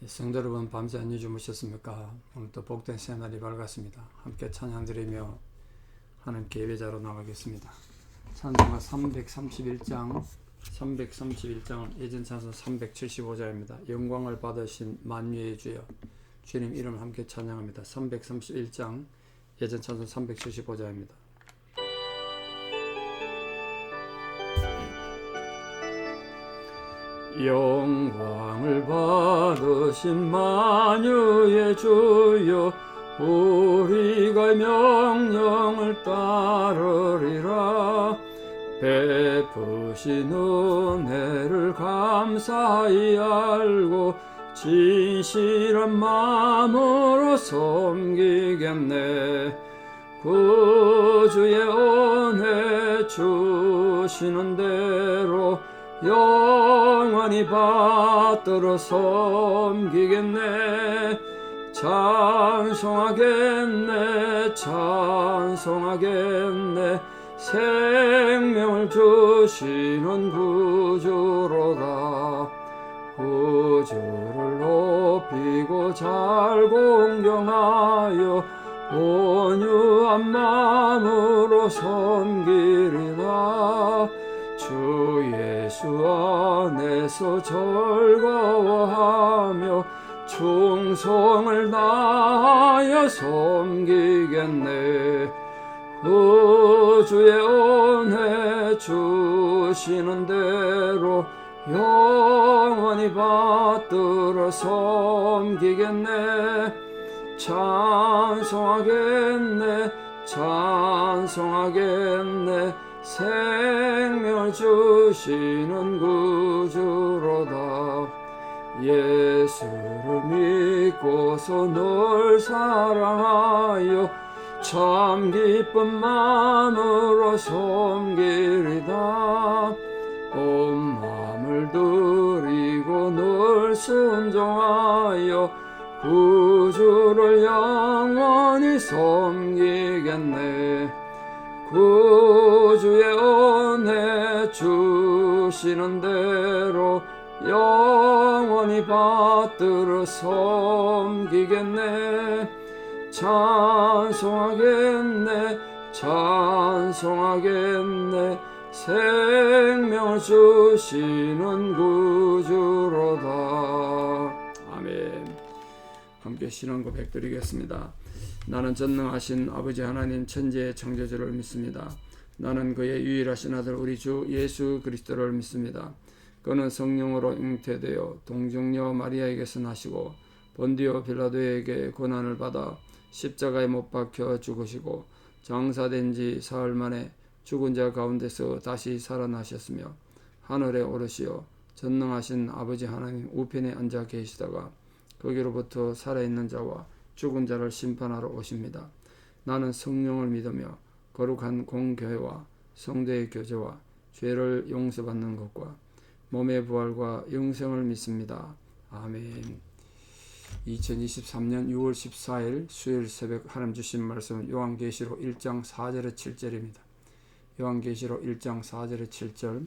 성도 여러분, 밤새 안녕 주무셨습니까? 오늘도 복된 새날이 밝았습니다. 함께 찬양드리며 하나님께 예배자로 나가겠습니다. 찬송가 331장은 예전 찬송 375자입니다. 영광을 받으신 만유의 주여, 주님 이름 함께 찬양합니다. 331장 예전 찬송 375자입니다. 영광을 받으신 만유의 주여, 우리가 명령을 따르리라. 베푸신 은혜를 감사히 알고 진실한 마음으로 섬기겠네. 구주의 은혜 주시는 대로 영원히 받들어 섬기겠네. 찬송하겠네. 생명을 주시는 구주로다. 구주를 높이고 잘 공경하여 온유한 마음으로 섬기리라. 주 예수 안에서 즐거워하며 충성을 다하여 섬기겠네. 구주의 은혜 주시는 대로 영원히 받들어 섬기겠네. 찬송하겠네. 생명을 주시는 구주로다. 예수를 믿고서 널 사랑하여 참 기쁜 마음으로 섬기리다. 온 마음을 드리고 널 순종하여 구주를 영원히 섬기겠네. 구주의 은혜 주시는 대로 영원히 받들어 섬기겠네. 찬송하겠네. 생명을 주시는 구주로다. 아멘. 함께 신앙 고백 드리겠습니다. 나는 전능하신 아버지 하나님 천지의 창조주를 믿습니다. 나는 그의 유일하신 아들 우리 주 예수 그리스도를 믿습니다. 그는 성령으로 잉태되어 동정녀 마리아에게서 나시고 본디오 빌라도에게 고난을 받아 십자가에 못 박혀 죽으시고 장사된 지 사흘 만에 죽은 자 가운데서 다시 살아나셨으며 하늘에 오르시어 전능하신 아버지 하나님 우편에 앉아 계시다가 거기로부터 살아있는 자와 죽은 자를 심판하러 오십니다. 나는 성령을 믿으며 거룩한 공교회와 성도의 교제와 죄를 용서받는 것과 몸의 부활과 영생을 믿습니다. 아멘. 2023년 6월 14일 수요일 새벽 하나님 주신 말씀은 요한계시록 1장 4절에 7절입니다. 요한계시록 1장 4절에 7절,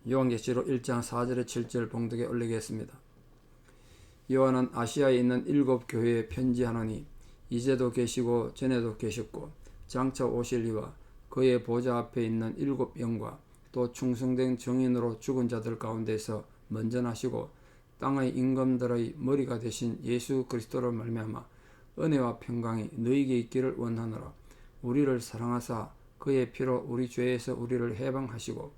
요한계시록 1장 4절에 7절 봉독에 올리겠습니다. 요한은 아시아에 있는 7 교회에 편지하노니 이제도 계시고 전에도 계셨고 장차 오실 이와 그의 보좌 앞에 있는 7 영과 또 충성된 정인으로 죽은 자들 가운데서 먼저 나시고 땅의 임금들의 머리가 되신 예수 그리스도로 말미암아 은혜와 평강이 너희에게 있기를 원하노라. 우리를 사랑하사 그의 피로 우리 죄에서 우리를 해방하시고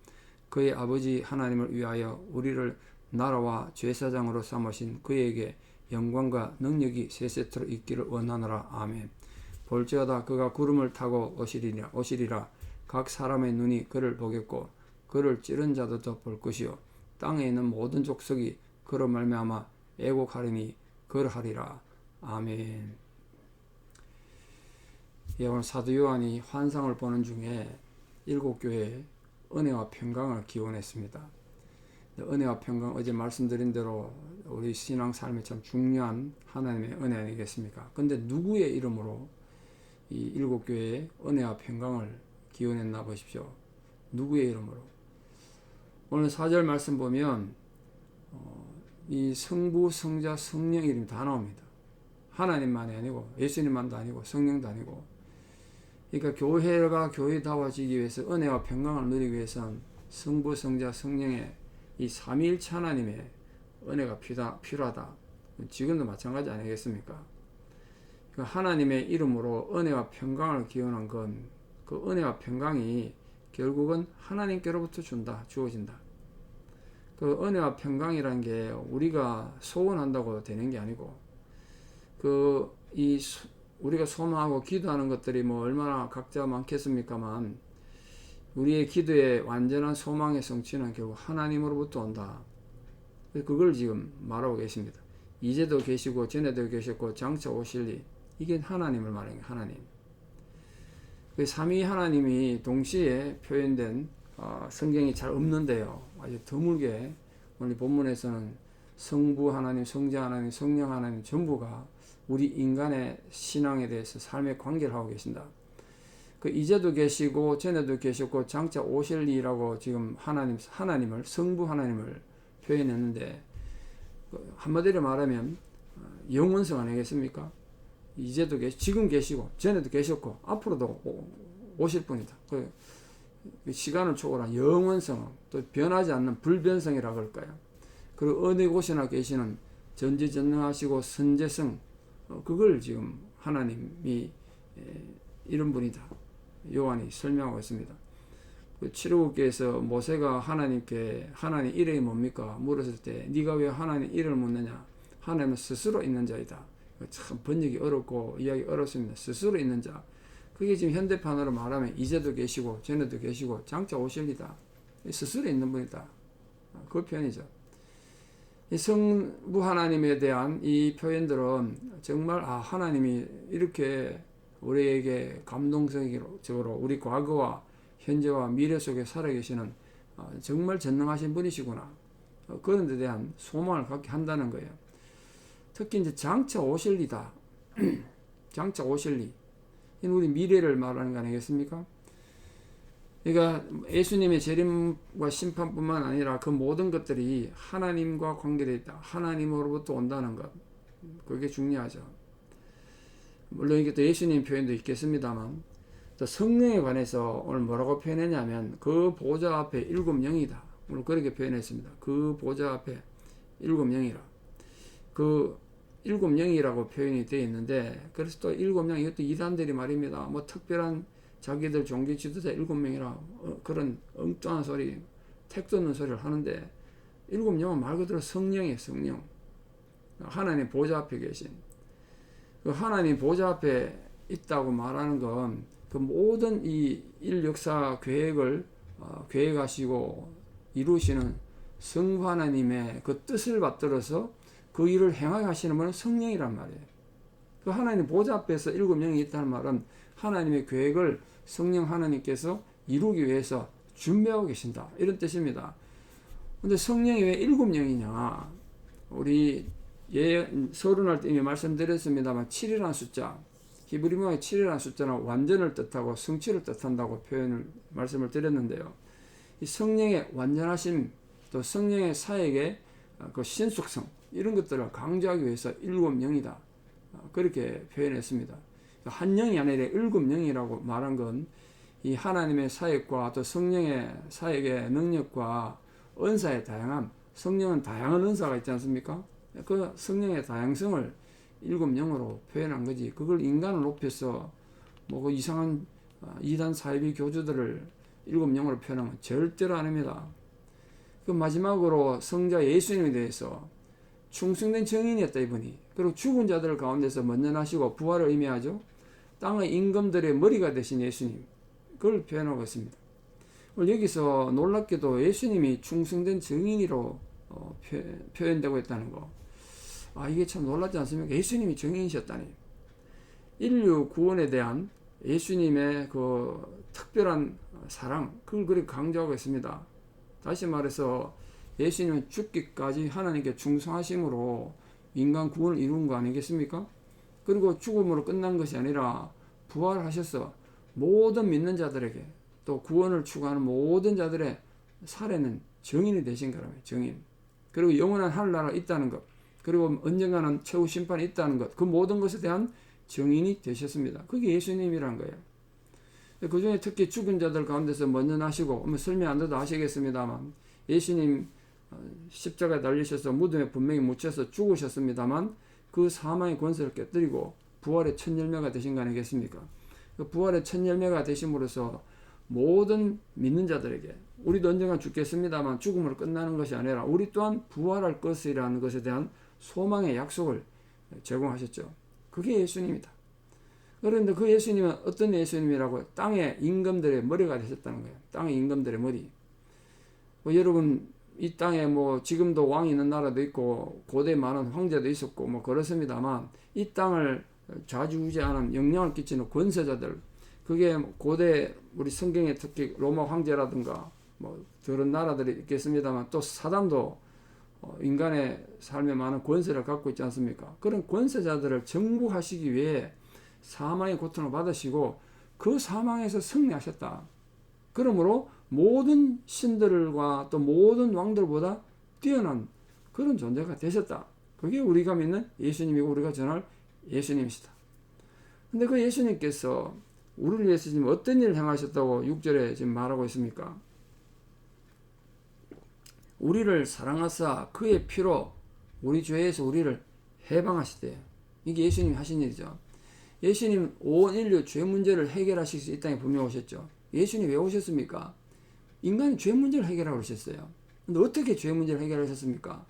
그의 아버지 하나님을 위하여 우리를 나라와 제사장으로 삼으신 그에게 영광과 능력이 세세토록 있기를 원하노라. 아멘. 볼지어다 그가 구름을 타고 오시리라. 각 사람의 눈이 그를 보겠고 그를 찌른 자도 볼 것이요 땅에 있는 모든 족속이 그로 말미암아 애곡하리니 그러하리라. 아멘. 오늘 사도 요한이 환상을 보는 중에 7 교회에 은혜와 평강을 기원했습니다. 은혜와 평강, 어제 말씀드린 대로 우리 신앙 삶에 참 중요한 하나님의 은혜 아니겠습니까? 근데 누구의 이름으로 이 7 교회에 은혜와 평강을 기원했나 보십시오. 누구의 이름으로? 오늘 4절 말씀 보면 이 성부, 성자, 성령 이름이 다 나옵니다. 하나님만이 아니고 예수님만도 아니고 성령도 아니고. 그러니까 교회가 교회다워지기 위해서 은혜와 평강을 누리기 위해서는 성부, 성자, 성령의 이 삼위일체 하나님의 은혜가 필요하다. 지금도 마찬가지 아니겠습니까? 하나님의 이름으로 은혜와 평강을 기원한 건 그 은혜와 평강이 결국은 하나님께로부터 주어진다. 그 은혜와 평강이라는 게 우리가 소원한다고 되는 게 아니고 우리가 소망하고 기도하는 것들이 뭐 얼마나 각자 많겠습니까만 우리의 기도의 완전한 소망의 성취는 결국 하나님으로부터 온다. 그걸 지금 말하고 계십니다. 이제도 계시고 전에도 계셨고 장차 오실리. 이게 하나님을 말하는 거예요. 하나님. 그 삼위 하나님이 동시에 표현된 성경이 잘 없는데요. 아주 드물게 오늘 본문에서는 성부 하나님, 성자 하나님, 성령 하나님 전부가 우리 인간의 신앙에 대해서 삶의 관계를 하고 계신다. 그 이제도 계시고 전에도 계셨고 장차 오실리라고 지금 하나님을 성부 하나님을 표현했는데 한마디로 말하면 영원성 아니겠습니까? 이제도 지금 계시고 전에도 계셨고 앞으로도 오실 분이다. 그 시간을 초월한 영원성, 또 변하지 않는 불변성이라고 할까요? 그리고 어느 곳이나 계시는 전지전능하시고 선제성, 그걸 지금 하나님이 이런 분이다. 요한이 설명하고 있습니다. 출애굽기에서 모세가 하나님께 하나님 이름이 뭡니까? 물었을 때 네가 왜 하나님 이름을 묻느냐? 하나님은 스스로 있는 자이다. 참 번역이 어렵고 이야기 어렵습니다. 스스로 있는 자. 그게 지금 현대판으로 말하면 이제도 계시고 전에도 계시고 장차 오실리다. 스스로 있는 분이다. 그 표현이죠. 이 성부 하나님에 대한 이 표현들은 정말 하나님이 이렇게 우리에게 감동적으로 우리 과거와 현재와 미래 속에 살아계시는 정말 전능하신 분이시구나. 그런 데 대한 소망을 갖게 한다는 거예요. 특히 이제 장차 오실리다. 장차 오실리. 이는 우리 미래를 말하는 거 아니겠습니까? 그러니까 예수님의 재림과 심판뿐만 아니라 그 모든 것들이 하나님과 관계되어 있다. 하나님으로부터 온다는 것. 그게 중요하죠. 물론 이게 또 예수님 표현도 있겠습니다만 또 성령에 관해서 오늘 뭐라고 표현했냐면 그 보좌 앞에 7영이다. 오늘 그렇게 표현했습니다. 그 보좌 앞에 7영이라. 그 7영이라고 표현이 되어 있는데 그래서 또 7영 이것도 이단들이 말입니다. 뭐 특별한 자기들 종교 지도자 7명이라 그런 엉뚱한 소리, 택도 없는 소리를 하는데 7영은 말 그대로 성령이에요. 성령. 하나님 보좌 앞에 계신. 그 하나님 보좌 앞에 있다고 말하는 건 그 모든 이 인력사 계획을 계획하시고 이루시는 성부 하나님의 그 뜻을 받들어서 그 일을 행하게 하시는 분은 성령이란 말이에요. 그 하나님 보좌 앞에서 7영이 있다는 말은 하나님의 계획을 성령 하나님께서 이루기 위해서 준비하고 계신다. 이런 뜻입니다. 근데 성령이 왜 7영이냐? 우리 서론할 때 이미 말씀드렸습니다만 7이라는 숫자, 히브리 문의 7이라는 숫자는 완전을 뜻하고 성취를 뜻한다고 말씀을 드렸는데요. 이 성령의 완전하심, 또 성령의 사역의 그 신속성, 이런 것들을 강조하기 위해서 7영이다. 그렇게 표현했습니다. 한 영이 아니라 7영이라고 말한 건 이 하나님의 사역과 또 성령의 사역의 능력과 은사의 다양함, 성령은 다양한 은사가 있지 않습니까? 그 성령의 다양성을 7영으로 표현한 거지. 그걸 인간을 높여서 뭐 그 이상한 이단 사이비 교주들을 7영으로 표현한 건 절대로 아닙니다. 그 마지막으로 성자 예수님에 대해서 충성된 증인이었다 이분이. 그리고 죽은 자들 가운데서 먼저 나시고 부활을 의미하죠. 땅의 임금들의 머리가 되신 예수님. 그걸 표현하고 있습니다. 여기서 놀랍게도 예수님이 충성된 증인으로 표현되고 있다는 거. 이게 참 놀랍지 않습니까? 예수님이 증인이셨다니. 인류 구원에 대한 예수님의 그 특별한 사랑, 그걸 그렇게 강조하고 있습니다. 다시 말해서 예수님은 죽기까지 하나님께 충성하심으로 인간 구원을 이룬 거 아니겠습니까? 그리고 죽음으로 끝난 것이 아니라 부활하셔서 모든 믿는 자들에게 또 구원을 추구하는 모든 자들의 살에는 증인이 되신 거라며. 증인. 그리고 영원한 하늘나라가 있다는 것, 그리고 언젠가는 최후 심판이 있다는 것, 그 모든 것에 대한 증인이 되셨습니다. 그게 예수님이란 거예요. 그 중에 특히 죽은 자들 가운데서 먼저 나시고, 설명 안 돼도 아시겠습니다만, 예수님 십자가에 달리셔서 무덤에 분명히 묻혀서 죽으셨습니다만, 그 사망의 권세를 깨뜨리고 부활의 첫 열매가 되신 거 아니겠습니까? 그 부활의 첫 열매가 되심으로써 모든 믿는 자들에게, 우리도 언젠가 죽겠습니다만 죽음으로 끝나는 것이 아니라 우리 또한 부활할 것이라는 것에 대한 소망의 약속을 제공하셨죠. 그게 예수님이다. 그런데 그 예수님은 어떤 예수님이라고? 땅의 임금들의 머리가 되셨다는 거예요. 땅의 임금들의 머리. 여러분, 이 땅에 지금도 왕이 있는 나라도 있고 고대 많은 황제도 있었고 그렇습니다만, 이 땅을 좌지우지하는 영향을 끼치는 권세자들, 그게 고대 우리 성경에 특히 로마 황제라든가 그런 나라들이 있겠습니다만, 또 사단도 인간의 삶에 많은 권세를 갖고 있지 않습니까? 그런 권세자들을 정복하시기 위해 사망의 고통을 받으시고 그 사망에서 승리하셨다. 그러므로 모든 신들과 또 모든 왕들보다 뛰어난 그런 존재가 되셨다. 그게 우리가 믿는 예수님이고 우리가 전할 예수님이시다. 근데 그 예수님께서 우리를 위해서 지금 어떤 일을 행하셨다고 6절에 지금 말하고 있습니까? 우리를 사랑하사 그의 피로 우리 죄에서 우리를 해방하시대요. 이게 예수님이 하신 일이죠. 예수님 온 인류 죄 문제를 해결하실 수 이 땅에 분명 오셨죠. 예수님 왜 오셨습니까? 인간의 죄 문제를 해결하고 오셨어요. 근데 어떻게 죄 문제를 해결하셨습니까?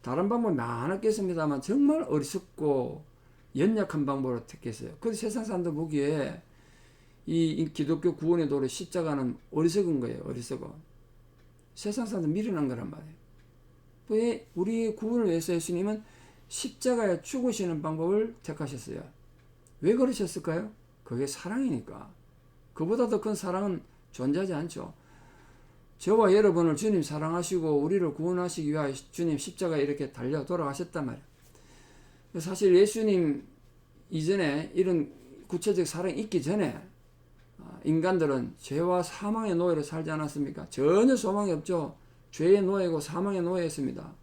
다른 방법이 많았겠습니다만 정말 어리석고 연약한 방법을 택했어요. 그래서 세상 사람들 보기에 이 기독교 구원의 도로 십자가는 어리석은 거예요. 어리석어. 세상 사람들 미련한 거란 말이에요. 왜 우리 구원을 위해서 예수님은 십자가에 죽으시는 방법을 택하셨어요. 왜 그러셨을까요? 그게 사랑이니까. 그보다 더 큰 사랑은 존재하지 않죠. 저와 여러분을 주님 사랑하시고 우리를 구원하시기 위하여 주님 십자가에 이렇게 달려 돌아가셨단 말이에요. 사실 예수님 이전에 이런 구체적 사랑이 있기 전에 인간들은 죄와 사망의 노예로 살지 않았습니까? 전혀 소망이 없죠. 죄의 노예고 사망의 노예였습니다.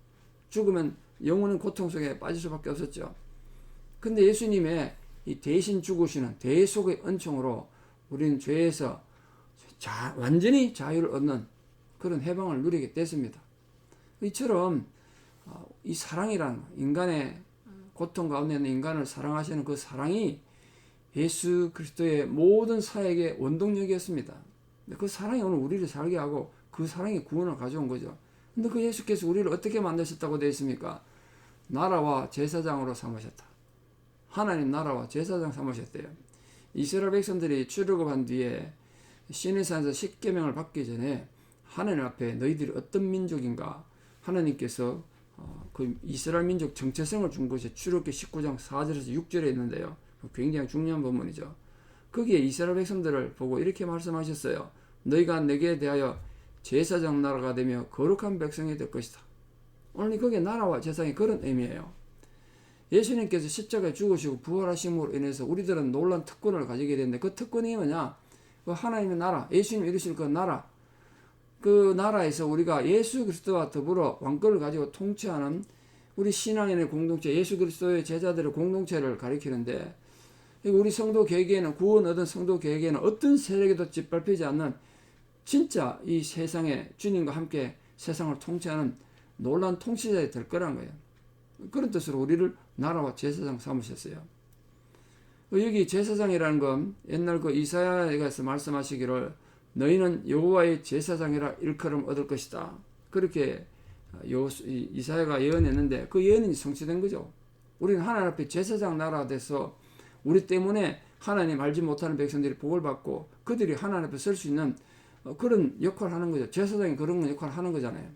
죽으면 영원한 고통 속에 빠질 수밖에 없었죠. 근데 예수님의 이 대신 죽으시는 대속의 은총으로 우리는 죄에서 완전히 자유를 얻는 그런 해방을 누리게 됐습니다. 이처럼 이 사랑이란, 인간의 고통 가운데 있는 인간을 사랑하시는 그 사랑이 예수 그리스도의 모든 사역의 원동력이었습니다. 그 사랑이 오늘 우리를 살게 하고 그 사랑이 구원을 가져온 거죠. 근데 그 예수께서 우리를 어떻게 만드셨다고 되어 있습니까? 나라와 제사장으로 삼으셨다. 하나님 나라와 제사장 삼으셨대요. 이스라엘 백성들이 출애굽한 뒤에 시내산에서 십계명을 받기 전에 하나님 앞에 너희들이 어떤 민족인가, 하나님께서 그 이스라엘 민족 정체성을 준 것이 출애굽기 19장 4절에서 6절에 있는데요. 굉장히 중요한 부분이죠. 거기에 이스라엘 백성들을 보고 이렇게 말씀하셨어요. 너희가 내게 대하여 제사장 나라가 되며 거룩한 백성이 될 것이다. 오늘 거기에 나라와 제사장이 그런 의미예요. 예수님께서 십자가에 죽으시고 부활하심으로 인해서 우리들은 놀라운 특권을 가지게 되는데, 그 특권이 뭐냐? 그 하나님의 나라, 예수님 이루실 그 나라, 그 나라에서 우리가 예수 그리스도와 더불어 왕권을 가지고 통치하는 우리 신앙인의 공동체, 예수 그리스도의 제자들의 공동체를 가리키는데, 우리 성도 계획에는, 구원 얻은 성도 계획에는 어떤 세력에도 짓밟히지 않는 진짜 이 세상에 주님과 함께 세상을 통치하는 놀라운 통치자가 될 거란 거예요. 그런 뜻으로 우리를 나라와 제사장 삼으셨어요. 여기 제사장이라는 건 옛날 그 이사야에서 말씀하시기를 너희는 여호와의 제사장이라 일컬음 얻을 것이다. 그렇게 이사야가 예언했는데 그 예언이 성취된 거죠. 우리는 하나님 앞에 제사장 나라가 돼서 우리 때문에 하나님 알지 못하는 백성들이 복을 받고 그들이 하나님 앞에 설 수 있는 그런 역할을 하는 거죠. 제사장이 그런 역할을 하는 거잖아요.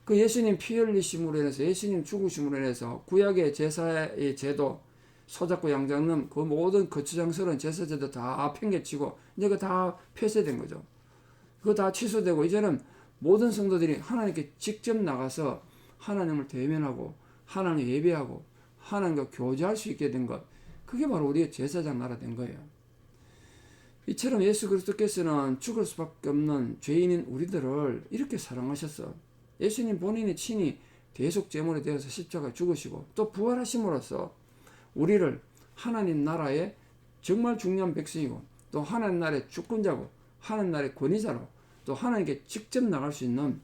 그 예수님 피 흘리심으로 인해서, 예수님 죽으심으로 인해서 구약의 제사의 제도, 소잡고 양 잡는 그 모든 거추장스러운 제사제도 다 팽개치고 이제 그 다 폐쇄된 거죠. 그거 다 취소되고 이제는 모든 성도들이 하나님께 직접 나가서 하나님을 대면하고 하나님을 예배하고 하나님과 교제할 수 있게 된 것, 그게 바로 우리의 제사장 나라 된 거예요. 이처럼 예수 그리스도께서는 죽을 수밖에 없는 죄인인 우리들을 이렇게 사랑하셨어. 예수님 본인이 친히 대속 제물이 되어서 십자가에 죽으시고 또 부활하심으로써 우리를 하나님 나라의 정말 중요한 백성이고 또 하나님 나라의 주권자고 하나님 나라의 권위자로 또 하나님께 직접 나갈 수 있는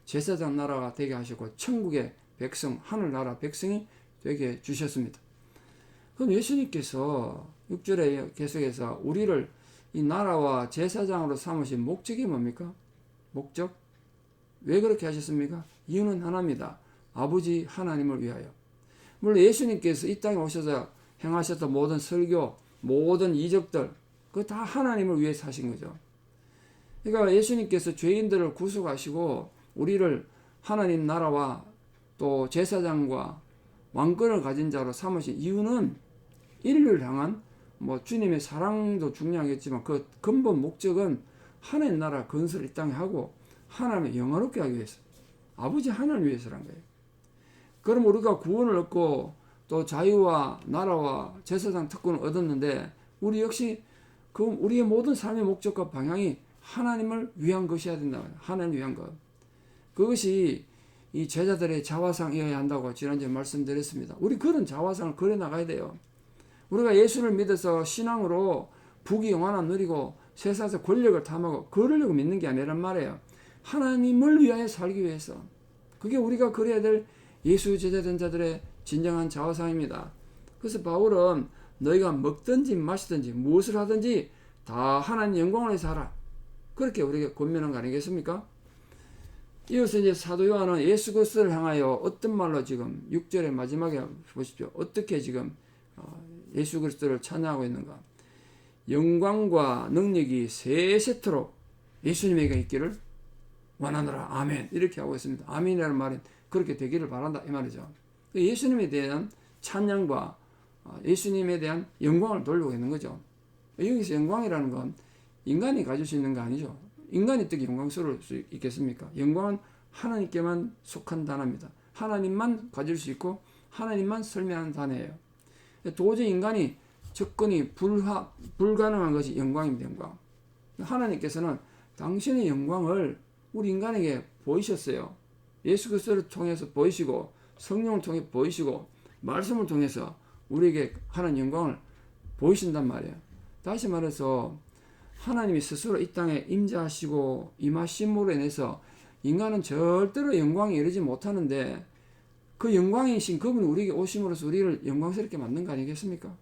제사장 나라가 되게 하시고 천국의 백성, 하늘나라 백성이 되게 주셨습니다. 그럼 예수님께서 6절에 계속해서 우리를 이 나라와 제사장으로 삼으신 목적이 뭡니까? 목적? 왜 그렇게 하셨습니까? 이유는 하나입니다. 아버지 하나님을 위하여. 물론 예수님께서 이 땅에 오셔서 행하셨던 모든 설교, 모든 이적들, 그거 다 하나님을 위해서 하신 거죠. 그러니까 예수님께서 죄인들을 구속하시고 우리를 하나님 나라와 또 제사장과 왕권을 가진 자로 삼으신 이유는 인류를 향한 주님의 사랑도 중요하겠지만 그 근본 목적은 하나님 나라 건설을 이 땅에 하고 하나님을 영화롭게 하기 위해서, 아버지 하나님을 위해서란 거예요. 그럼 우리가 구원을 얻고 또 자유와 나라와 제사장 특권을 얻었는데 우리 역시 우리의 모든 삶의 목적과 방향이 하나님을 위한 것이어야 된다. 하나님을 위한 것. 그것이 이 제자들의 자화상이어야 한다고 지난주에 말씀드렸습니다. 우리 그런 자화상을 그려 나가야 돼요. 우리가 예수를 믿어서 신앙으로 부귀 영화나 누리고 세상에서 권력을 탐하고 그러려고 믿는 게 아니란 말이에요. 하나님을 위하여 살기 위해서. 그게 우리가 그려야 될 예수 제자된 자들의 진정한 자화상입니다. 그래서 바울은 너희가 먹든지 마시든지 무엇을 하든지 다 하나님 영광을 위해서 하라. 그렇게 우리에게 권면한 거 아니겠습니까? 이어서 이제 사도 요한은 예수 그리스도를 향하여 어떤 말로 지금 6절의 마지막에 보십시오. 어떻게 지금 예수 그리스도를 찬양하고 있는가? 영광과 능력이 세세토록 예수님에게 있기를 원하노라. 아멘. 이렇게 하고 있습니다. 아멘이라는 말은 그렇게 되기를 바란다 이 말이죠. 예수님에 대한 찬양과 예수님에 대한 영광을 돌리고 있는 거죠. 여기서 영광이라는 건 인간이 가질 수 있는 거 아니죠. 인간이 어떻게 영광스러울 수 있겠습니까? 영광은 하나님께만 속한 단어입니다. 하나님만 가질 수 있고 하나님만 설명하는 단어예요. 도저히 인간이 접근이 불가능한 것이 영광입니다. 영광. 하나님께서는 당신의 영광을 우리 인간에게 보이셨어요. 예수 그리스도를 통해서 보이시고 성령을 통해 보이시고 말씀을 통해서 우리에게 하나님 영광을 보이신단 말이에요. 다시 말해서 하나님이 스스로 이 땅에 임재하시고 임하심으로 인해서 인간은 절대로 영광에 이르지 못하는데 그 영광이신 그분이 우리에게 오심으로써 우리를 영광스럽게 만든 거 아니겠습니까?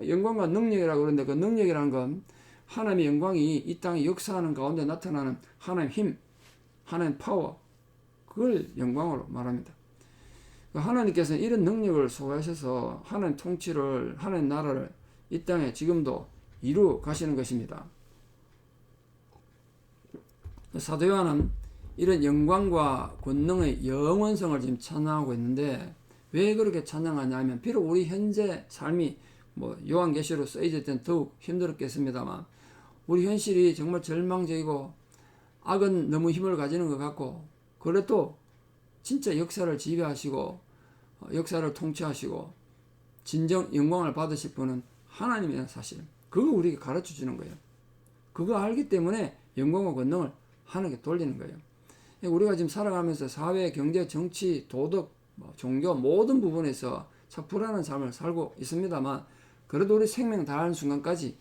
영광과 능력이라고 그러는데 그 능력이라는 건 하나님의 영광이 이 땅에 역사하는 가운데 나타나는 하나님의 힘, 하나님의 파워, 그걸 영광으로 말합니다. 하나님께서는 이런 능력을 소유하셔서 하나님 통치를, 하나님 나라를 이 땅에 지금도 이루 가시는 것입니다. 사도 요한은 이런 영광과 권능의 영원성을 지금 찬양하고 있는데 왜 그렇게 찬양하냐면 비록 우리 현재 삶이 요한계시로 쓰여질 때는 더욱 힘들었겠습니다만 우리 현실이 정말 절망적이고 악은 너무 힘을 가지는 것 같고 그래도 진짜 역사를 지배하시고 역사를 통치하시고 진정 영광을 받으실 분은 하나님이라는 사실, 그거 우리에게 가르쳐 주는 거예요. 그거 알기 때문에 영광과 권능을 하나님께 돌리는 거예요. 우리가 지금 살아가면서 사회, 경제, 정치, 도덕, 종교 모든 부분에서 참 불안한 삶을 살고 있습니다만 그래도 우리 생명 다하는 순간까지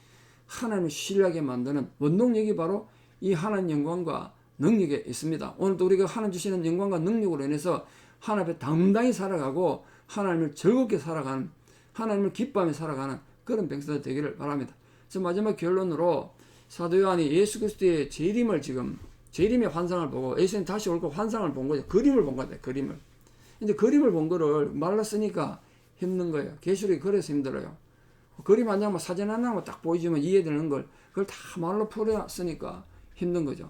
하나님을 신뢰하게 만드는 원동력이 바로 이 하나님 영광과 능력에 있습니다. 오늘도 우리가 하나님 주시는 영광과 능력으로 인해서 하나님 앞에 당당히 살아가고 하나님을 즐겁게 살아가는, 하나님을 기뻐하며 살아가는 그런 백성들 되기를 바랍니다. 그래서 마지막 결론으로 사도 요한이 예수 그리스도의 재림의 환상을 보고 예수님 다시 올 거 환상을 본 거죠. 그림을 본 거다. 그림을. 근데 그림을 본 거를 말로 쓰니까 힘든 거예요. 계시록이 그래서 힘들어요. 그림 한 장만 사진 한 장만 딱 보여주면 이해되는 걸 그걸 다 말로 풀어 쓰니까 힘든 거죠.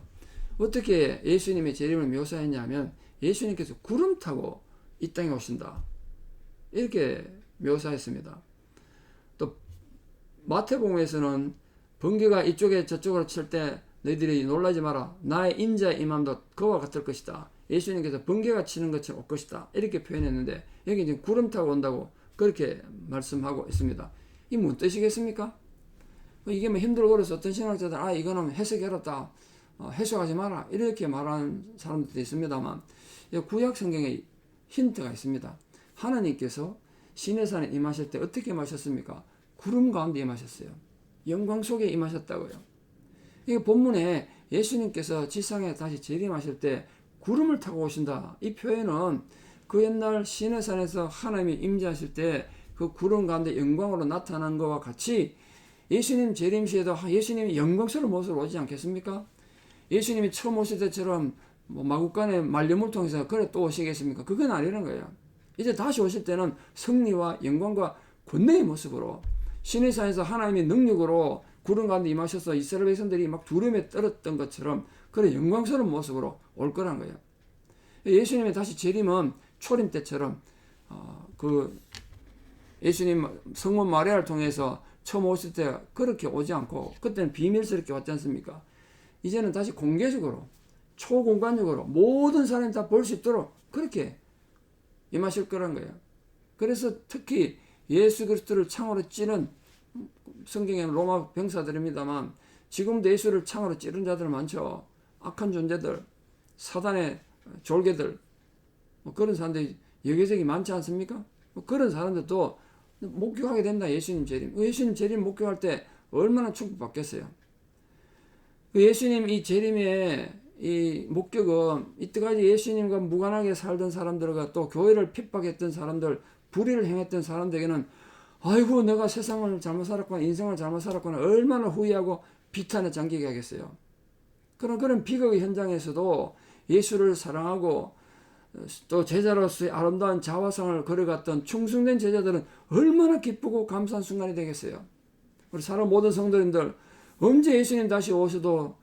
어떻게 예수님의 재림을 묘사했냐면 예수님께서 구름 타고 이 땅에 오신다. 이렇게 묘사했습니다. 또 마태복음에서는 번개가 이쪽에 저쪽으로 칠 때 너희들이 놀라지 마라. 나의 인자의 임함도 그와 같을 것이다. 예수님께서 번개가 치는 것처럼 올 것이다. 이렇게 표현했는데 여기 지금 구름 타고 온다고 그렇게 말씀하고 있습니다. 이게 무슨 뜻이겠습니까? 이게 힘들고 그래서 어떤 신학자들 이거는 해석이 어렵다. 해석하지 마라 이렇게 말하는 사람들도 있습니다만, 구약 성경에 힌트가 있습니다. 하나님께서 시내산에 임하실 때 어떻게 임하셨습니까? 구름 가운데 임하셨어요. 영광 속에 임하셨다고요. 이 본문에 예수님께서 지상에 다시 재림하실 때 구름을 타고 오신다, 이 표현은 그 옛날 시내산에서 하나님이 임재하실 때 그 구름 가운데 영광으로 나타난 것과 같이 예수님 재림 시에도 예수님이 영광스러운 모습으로 오지 않겠습니까? 예수님이 처음 오실 때처럼 마구간에 말려물 통해서 그래 또 오시겠습니까? 그건 아니라는 거예요. 이제 다시 오실 때는 승리와 영광과 권능의 모습으로 시내산에서 하나님의 능력으로 구름 가운데 임하셔서 이스라엘 백성들이 막 두려움에 떨었던 것처럼 그런 영광스러운 모습으로 올 거란 거예요. 예수님의 다시 재림은 초림 때처럼 예수님 성모 마리아를 통해서 처음 오실 때 그렇게 오지 않고 그때는 비밀스럽게 왔지 않습니까? 이제는 다시 공개적으로 초공간적으로 모든 사람이 다 볼 수 있도록 그렇게 임하실 거란 거예요. 그래서 특히 예수 그리스도를 창으로 찌른, 성경에는 로마 병사들입니다만 지금도 예수를 창으로 찌른 자들 많죠. 악한 존재들, 사단의 졸개들, 그런 사람들이 여기저기 많지 않습니까? 그런 사람들도 목격하게 된다. 예수님 재림. 예수님 재림 목격할 때 얼마나 축복받겠어요. 예수님 이 재림의 이 목격은 이때까지 예수님과 무관하게 살던 사람들과 또 교회를 핍박했던 사람들, 불의를 행했던 사람들에게는 아이고 내가 세상을 잘못 살았구나, 인생을 잘못 살았구나, 얼마나 후회하고 비탄에 잠기게 하겠어요. 그런 비극의 현장에서도 예수를 사랑하고 또 제자로서의 아름다운 자화상을 걸어갔던 충성된 제자들은 얼마나 기쁘고 감사한 순간이 되겠어요. 우리 사람 모든 성도님들, 언제 예수님 다시 오셔도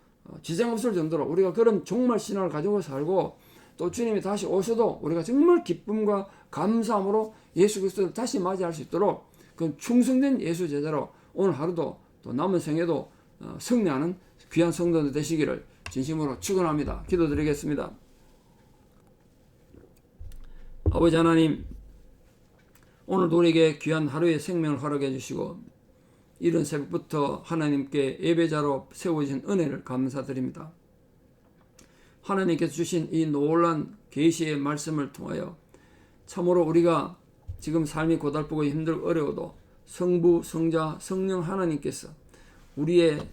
지장 없을 정도로 우리가 그런 종말 신앙을 가지고 살고 또 주님이 다시 오셔도 우리가 정말 기쁨과 감사함으로 예수 그리스도를 다시 맞이할 수 있도록 그 충성된 예수 제자로 오늘 하루도 또 남은 생에도 승리하는 귀한 성도들 되시기를 진심으로 축원합니다. 기도드리겠습니다. 아버지 하나님, 오늘도 우리에게 귀한 하루의 생명을 허락해 주시고 이른 새벽부터 하나님께 예배자로 세워주신 은혜를 감사드립니다. 하나님께서 주신 이 놀란 계시의 말씀을 통하여 참으로 우리가 지금 삶이 고달프고 힘들고 어려워도 성부, 성자, 성령 하나님께서 우리의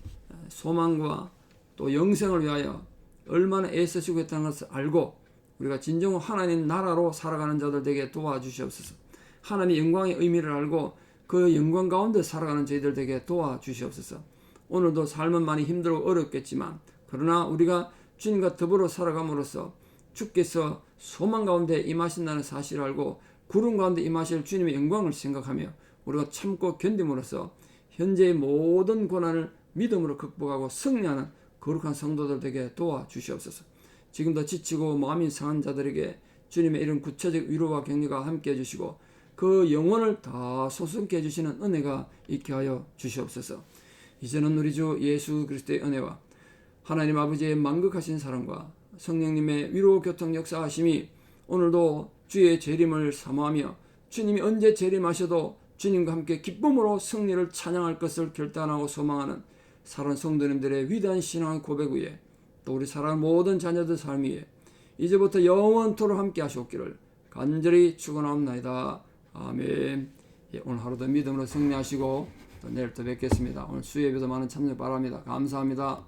소망과 또 영생을 위하여 얼마나 애쓰시고 있다는 것을 알고 우리가 진정 하나님 나라로 살아가는 자들 되게 도와주시옵소서. 하나님의 영광의 의미를 알고 그 영광 가운데 살아가는 저희들 되게 도와주시옵소서. 오늘도 삶은 많이 힘들고 어렵겠지만 그러나 우리가 주님과 더불어 살아감으로써 주께서 소망 가운데 임하신다는 사실을 알고 구름 가운데 임하실 주님의 영광을 생각하며 우리가 참고 견딤으로써 현재의 모든 고난을 믿음으로 극복하고 승리하는 거룩한 성도들 되게 도와주시옵소서. 지금도 지치고 마음이 상한 자들에게 주님의 이런 구체적 위로와 격려가 함께 해주시고 그 영혼을 다 소성케 해주시는 은혜가 있게 하여 주시옵소서. 이제는 우리 주 예수 그리스도의 은혜와 하나님 아버지의 만극하신 사랑과 성령님의 위로 교통 역사하심이 오늘도 주의 재림을 사모하며 주님이 언제 재림하셔도 주님과 함께 기쁨으로 승리를 찬양할 것을 결단하고 소망하는 사랑하는 성도님들의 위대한 신앙의 고백 위에 또 우리 사랑하는 모든 자녀들 삶 위에 이제부터 영원토록 함께 하시옵기를 간절히 축원하옵나이다. 아멘. 오늘 하루도 믿음으로 승리하시고 또 내일 또 뵙겠습니다. 오늘 수요예배도 많은 참여 바랍니다. 감사합니다.